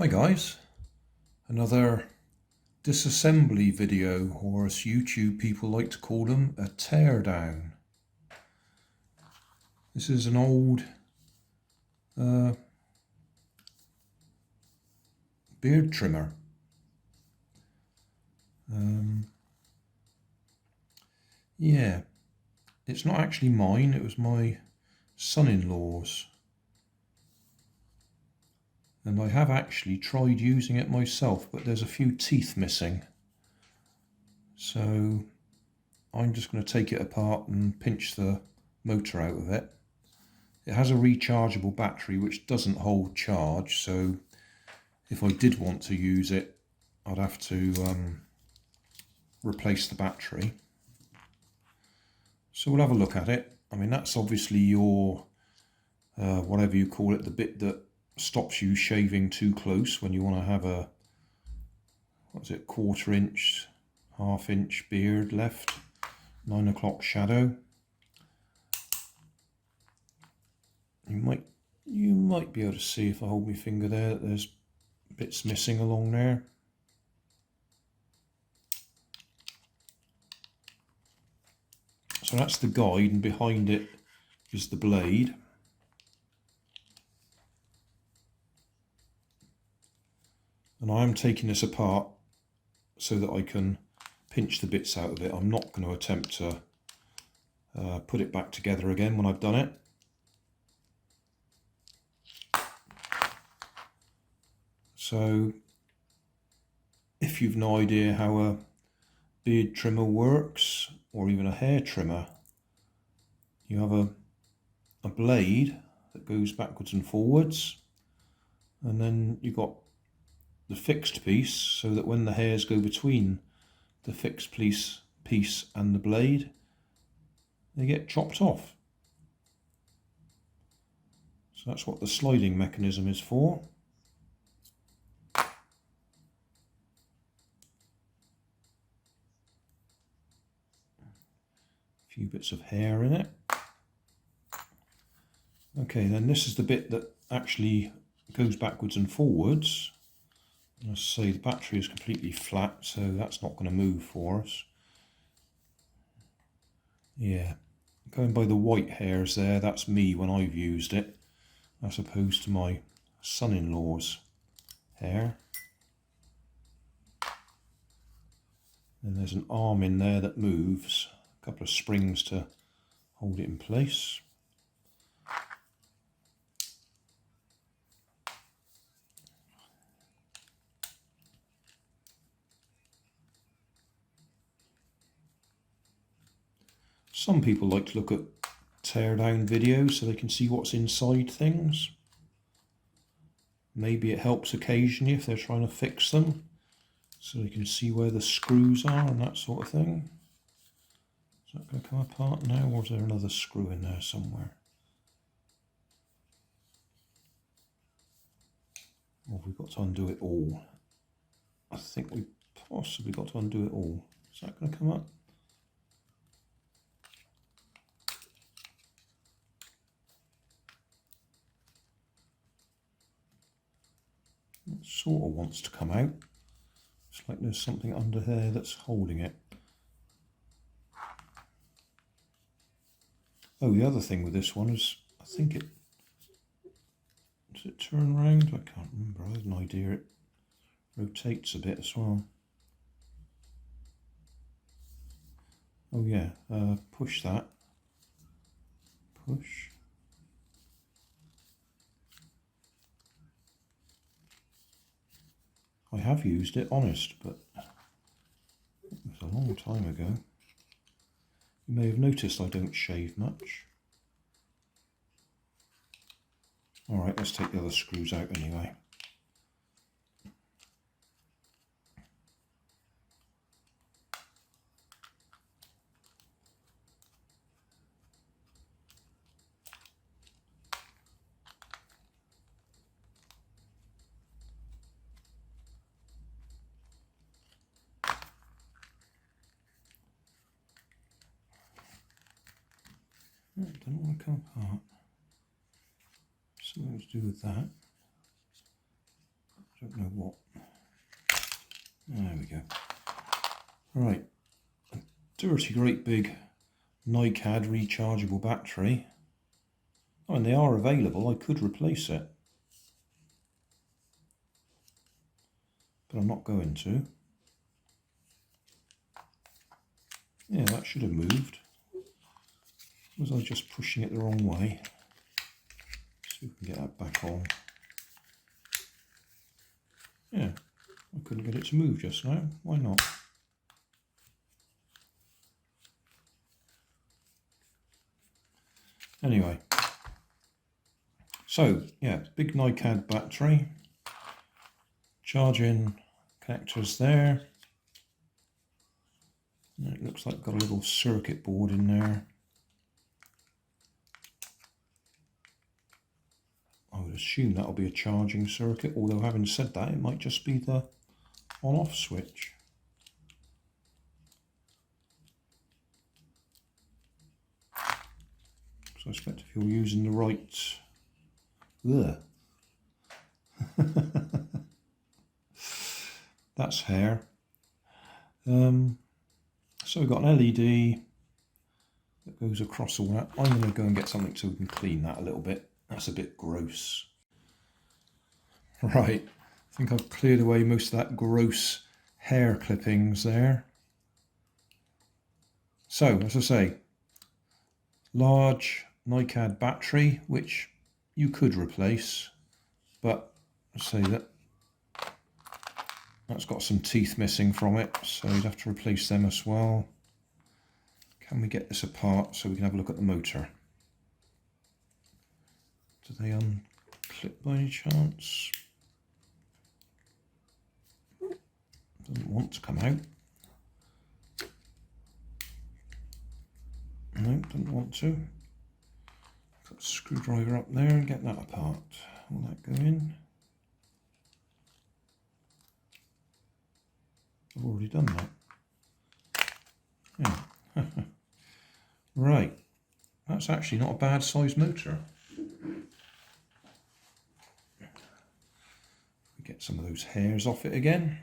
Hi guys, another disassembly video, or as YouTube people like to call them, a teardown. This is an old beard trimmer. Yeah, it's not actually mine, it was my son-in-law's. And I have actually tried using it myself, but there's a few teeth missing. So I'm just going to take it apart and pinch the motor out of it. It has a rechargeable battery which doesn't hold charge, so if I did want to use it, I'd have to replace the battery. So we'll have a look at it. I mean, that's obviously your, whatever you call it, the bit that stops you shaving too close when you want to have a, what is it, 1/4 inch, 1/2 inch beard left, 9 o'clock shadow. You might be able to see if I hold my finger there that there's bits missing along there. So that's the guide, and behind it is the blade. And I am taking this apart so that I can pinch the bits out of it. I'm not going to attempt to put it back together again when I've done it. So if you've no idea how a beard trimmer works, or even a hair trimmer, you have a blade that goes backwards and forwards, and then you've got the fixed piece so that when the hairs go between the fixed piece and the blade, they get chopped off. So that's what the sliding mechanism is for. A few bits of hair in it. Okay, then this is the bit that actually goes backwards and forwards. As I say, the battery is completely flat, so that's not going to move for us. Yeah, going by the white hairs there, that's me when I've used it, as opposed to my son-in-law's hair. And there's an arm in there that moves, a couple of springs to hold it in place. Some people like to look at teardown videos so they can see what's inside things. Maybe it helps occasionally if they're trying to fix them, so they can see where the screws are and that sort of thing. Is that going to come apart now, or is there another screw in there somewhere? Or have we got to undo it all? I think we possibly got to undo it all. Is that going to come up? It sort of wants to come out. It's like there's something under there that's holding it. Oh, the other thing with this one is, I think it, does it turn round? I can't remember. I had an idea it rotates a bit as well. Oh yeah, push that. Push. I have used it, honest, but it was a long time ago. You may have noticed I don't shave much. Alright, let's take the other screws out anyway. It doesn't want to come apart. Something to do with that. I don't know what. There we go. Right, a dirty great big NiCad rechargeable battery. Oh, and they are available. I could replace it, but I'm not going to. Yeah, that should have moved. Was I just pushing it the wrong way? See if we can get that back on. Yeah, I couldn't get it to move just now. Why not? Anyway, so yeah, big NiCad battery, charging connectors there. And it looks like it's got a little circuit board in there. I would assume that'll be a charging circuit, although having said that, it might just be the on-off switch. So I expect if you're using the right... That's hair. So we've got an LED that goes across all that. I'm going to go and get something so we can clean that a little bit. That's a bit gross. Right, I think I've cleared away most of that gross hair clippings there. So, as I say, large NiCad battery, which you could replace, but I'd say that's got some teeth missing from it, so you'd have to replace them as well. Can we get this apart so we can have a look at the motor? Do they unclip by any chance? Doesn't want to come out. No, doesn't want to. Put a screwdriver up there and get that apart. Will that go in? I've already done that. Yeah. Right. That's actually not a bad size motor. We get some of those hairs off it again.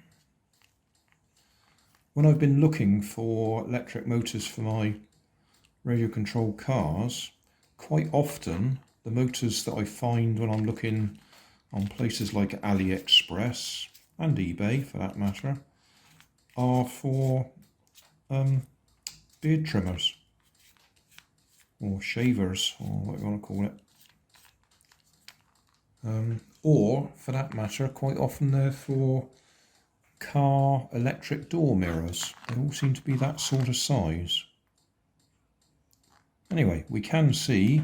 When I've been looking for electric motors for my radio controlled cars, quite often the motors that I find when I'm looking on places like AliExpress and eBay for that matter are for beard trimmers or shavers or what you want to call it, or for that matter quite often they're for car electric door mirrors. They all seem to be that sort of size. Anyway, we can see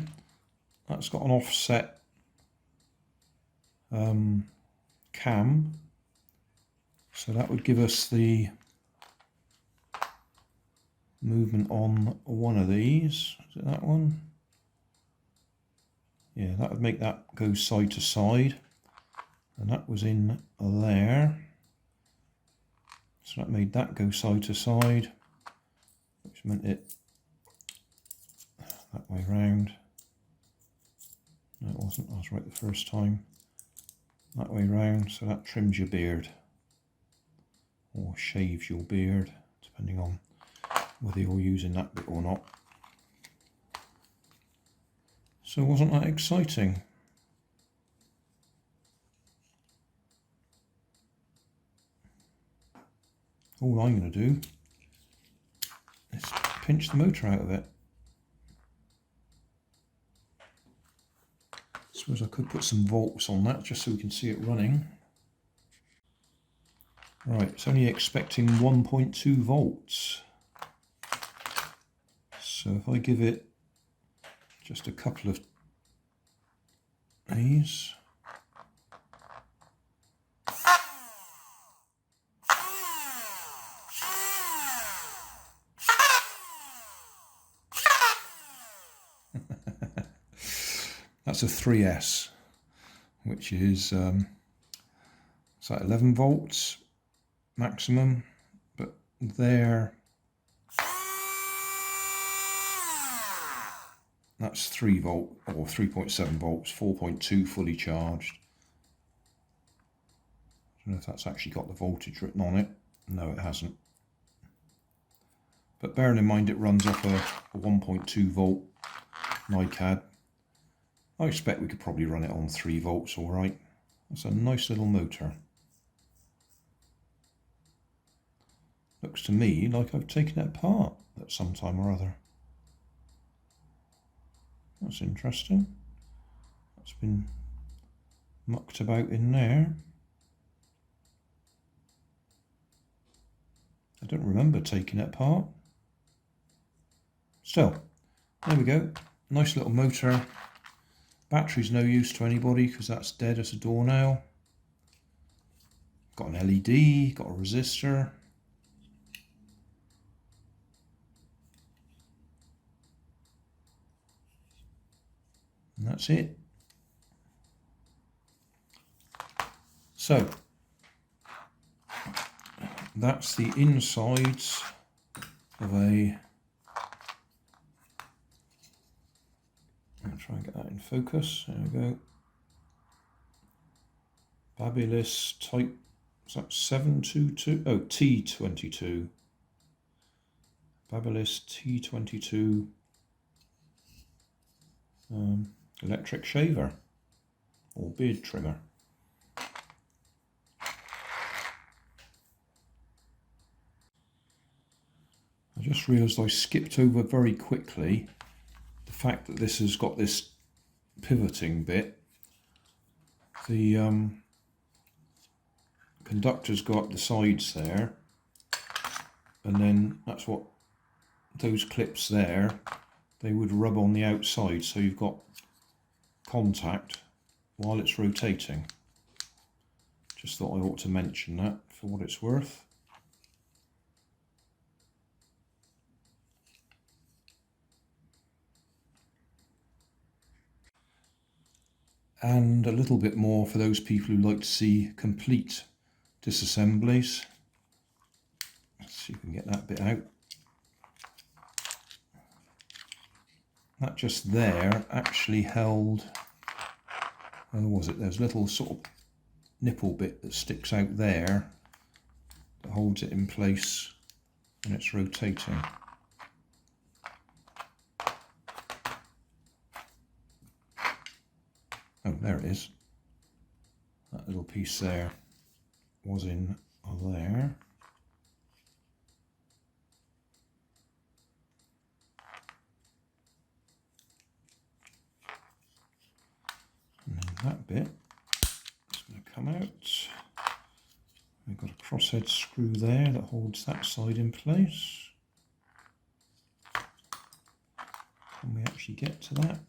that's got an offset cam, so that would give us the movement on one of these. Is it that one? Yeah, that would make that go side to side, and that was in there. So that made that go side to side, which meant it that way round. No, it wasn't. I was right the first time. That way round, so that trims your beard or shaves your beard, depending on whether you're using that bit or not. So wasn't that exciting? All I'm going to do is pinch the motor out of it. I suppose I could put some volts on that just so we can see it running. Right, it's only expecting 1.2 volts. So if I give it just a couple of these. That's a 3S, which is it's like 11 volts maximum, but there that's 3 volt or 3.7 volts, 4.2 fully charged. I don't know if that's actually got the voltage written on it. No, it hasn't. But bearing in mind it runs off a 1.2 volt NiCad, I expect we could probably run it on 3 volts all right. That's a nice little motor. Looks to me like I've taken it apart at some time or other. That's interesting. That's been mucked about in there. I don't remember taking it apart. Still, there we go. Nice little motor. Battery's no use to anybody because that's dead as a doornail. Got an LED, got a resistor. And that's it. So, that's the insides of a... I'll try and get that in focus. There we go. BaByliss type, is that 722? Oh, T22. BaByliss T22 electric shaver or beard trimmer. I just realised I skipped over very quickly the fact that this has got this pivoting bit. The conductors go up the sides there, and then that's what those clips there, they would rub on the outside, so you've got contact while it's rotating. Just thought I ought to mention that for what it's worth. And a little bit more for those people who like to see complete disassemblies. Let's see if we can get that bit out. That just there actually held, where was it? There's a little sort of nipple bit that sticks out there that holds it in place when it's rotating. Oh, there it is. That little piece there was in there. And then that bit is going to come out. We've got a crosshead screw there that holds that side in place. Can we actually get to that?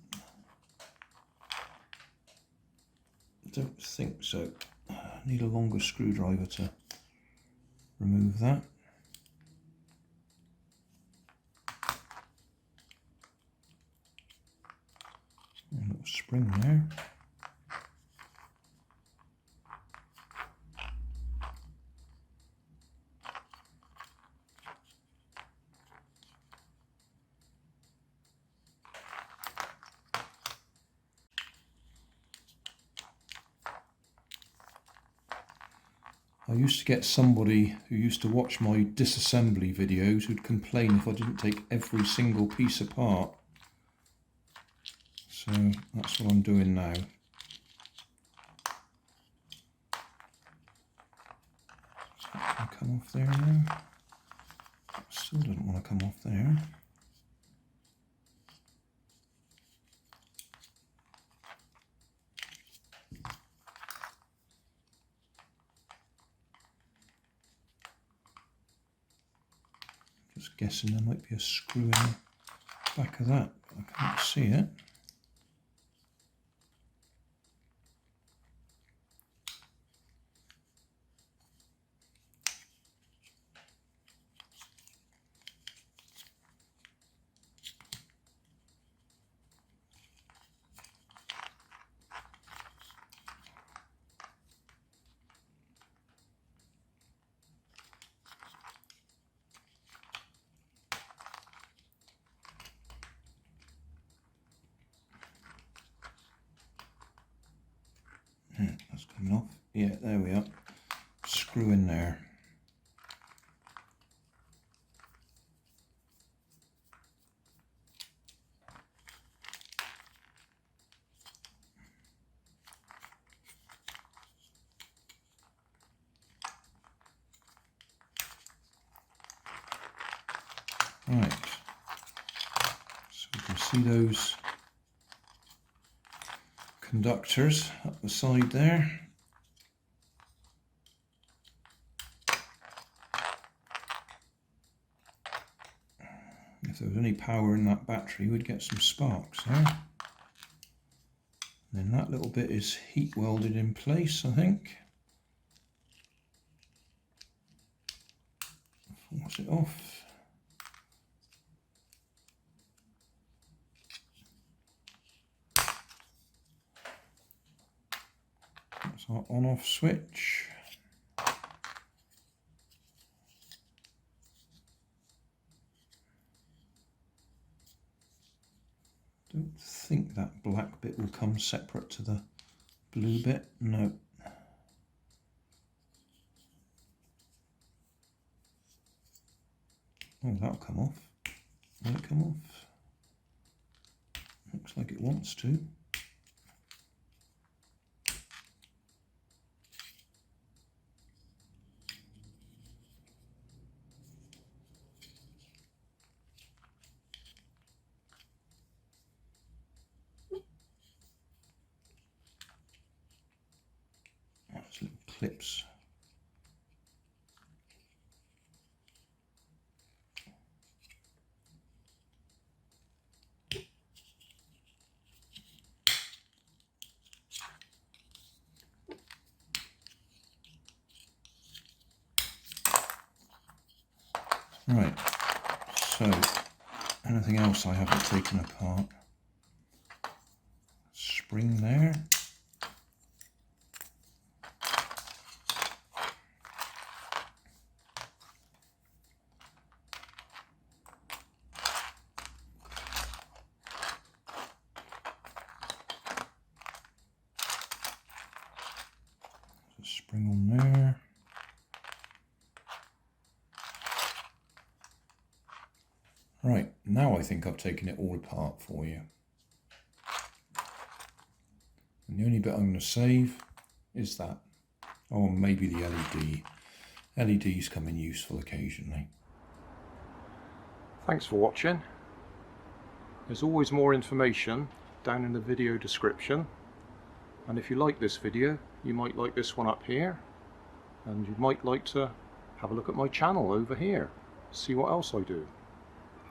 Don't think so. I need a longer screwdriver to remove that. A little spring there. I used to get somebody who used to watch my disassembly videos who'd complain if I didn't take every single piece apart. So that's what I'm doing now. Is that going to come off there now? Still doesn't want to come off there. Just guessing there might be a screw in the back of that, but I can't see it. That's coming off. Yeah, there we are. screw in there. Right, so you can see those conductors up the side there. If there was any power in that battery, we'd get some sparks there. And then that little bit is heat welded in place, I think. Force it off. That's our on-off switch. Don't think that black bit will come separate to the blue bit. No. Oh, that'll come off. Will it come off? Looks like it wants to. There's little clips. Right, so anything else I haven't taken apart? Spring there. Spring on there. Right, now I think I've taken it all apart for you. And the only bit I'm going to save is that. Oh, maybe the LED. LEDs come in useful occasionally. Thanks for watching. There's always more information down in the video description. And if you like this video, you might like this one up here. And you might like to have a look at my channel over here. See what else I do.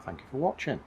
Thank you for watching.